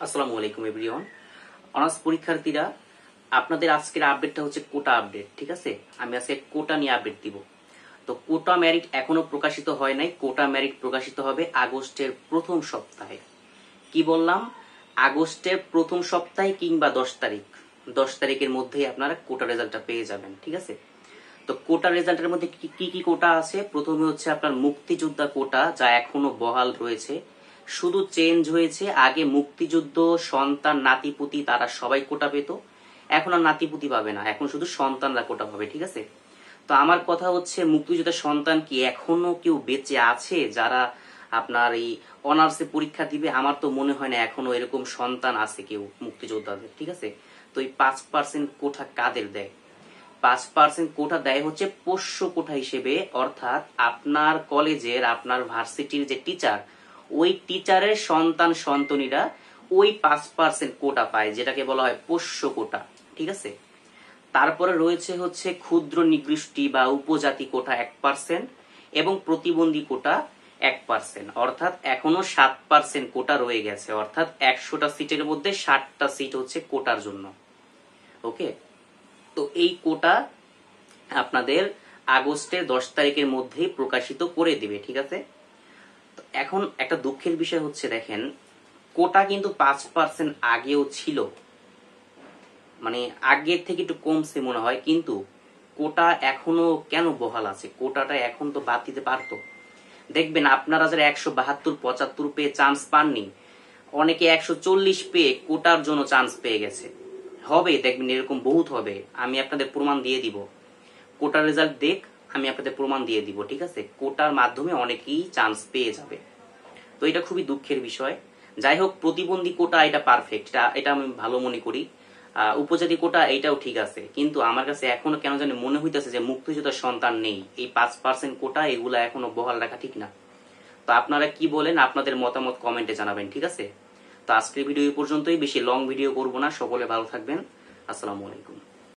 আসসালামু আলাইকুম everyone. Honours পরীক্ষার্থীরা, আপনাদের আজকের আপডেটটা হচ্ছে কোটা আপডেট। ঠিক আছে, আমি আজকে কোটা নিয়ে আপডেট দিব। তো কোটা মেরিট এখনো প্রকাশিত হয় নাই। কোটা মেরিট প্রকাশিত হবে আগস্টের প্রথম সপ্তাহে। কি বললাম? আগস্টের প্রথম সপ্তাহে কিংবা 10 তারিখ। 10 তারিখের মধ্যেই আপনারা কোটা রেজাল্টটা পেয়ে যাবেন। ঠিক আছে, তো কোটা রেজাল্টের মধ্যে কি কি কোটা আছে? প্রথমে হচ্ছে আপনার মুক্তিযোদ্ধা কোটা, যা এখনো বহাল রয়েছে। শুধু চেঞ্জ হয়েছে, আগে মুক্তিযুদ্ধ সন্তান নাতিপুতি তারা সবাই কোটা পেত, এখন আর নাতিপুতি পাবে না, এখন শুধু সন্তানরা কোটা পাবে। ঠিক আছে, তো আমার কথা হচ্ছে মুক্তিযোদ্ধার সন্তান কি এখনো কেউ বেঁচে আছে যারা আপনার এই অনার্সে পরীক্ষা দিবে? আমার তো মনে হয় না এখনো এরকম সন্তান আছে কেউ মুক্তিযোদ্ধাদের। ঠিক আছে, তো এই 5% কোটা কাদের দেয়? 5% কোটা দেয় হচ্ছে পোষ্য কোটা হিসেবে, অর্থাৎ আপনার কলেজের আপনার ভার্সিটির যে টিচার, ওই টিচারের সন্তান সন্তনীরা ওই 5% কোটা পায়, যেটাকে বলা হয় পোষ্য কোটা। ঠিক আছে, তারপরে রয়েছে হচ্ছে ক্ষুদ্র নিগৃষ্টি বা উপজাতি কোটা 1% এবং প্রতিবন্ধী কোটা 1%, অর্থাৎ এখনো 7% কোটা রয়ে গেছে, অর্থাৎ 100টা সিটের মধ্যে 60টা সিট হচ্ছে কোটার জন্য। ওকে, তো এই কোটা আপনাদের আগস্টের 10 তারিখের মধ্যেই প্রকাশিত করে দিবে। ঠিক আছে, তো এখন একটা দুঃখের বিষয় হচ্ছে, দেখেন কোটা কিন্তু 5% আগেও ছিল, মানে আগের থেকে একটু কমছে মনে হয়, কিন্তু কোটা এখনো কেন বহাল আছে? কোটাটা এখন তো বাদ দিতে পারতো। দেখবেন আপনারা যারা 172-75 পেয়ে চান্স পাননি, অনেকে 140 পেয়ে কোটার জন্য চান্স পেয়ে গেছে। হবে, দেখবেন এরকম বহুত হবে, আমি আপনাদের প্রমাণ দিয়ে দিব। কোটার রেজাল্ট দেখ, আমি আপনাদের প্রমাণ দিয়ে দিব। ঠিক আছে, কোটার মাধ্যমে অনেকেই চান্স পেয়ে যাবে। তো এটা খুবই দুঃখের বিষয়। যাই হোক, প্রতিবন্ধী কোটা এটা পারফেক্ট, এটা আমি ভালো মনে করি। উপজাতি কোটা এইটাও ঠিক আছে, কিন্তু আমার কাছে এখনো কেন জানি মনে হইতেছে যে মুক্তিযোদ্ধার সন্তান নেই, এই 5% কোটা এগুলা এখনো বহাল রাখা ঠিক না। তো আপনারা কি বলেন? আপনাদের মতামত কমেন্টে জানাবেন। ঠিক আছে, তো আজকের ভিডিও এই পর্যন্তই, বেশি লং ভিডিও করব না। সকলে ভালো থাকবেন। আসসালামু আলাইকুম।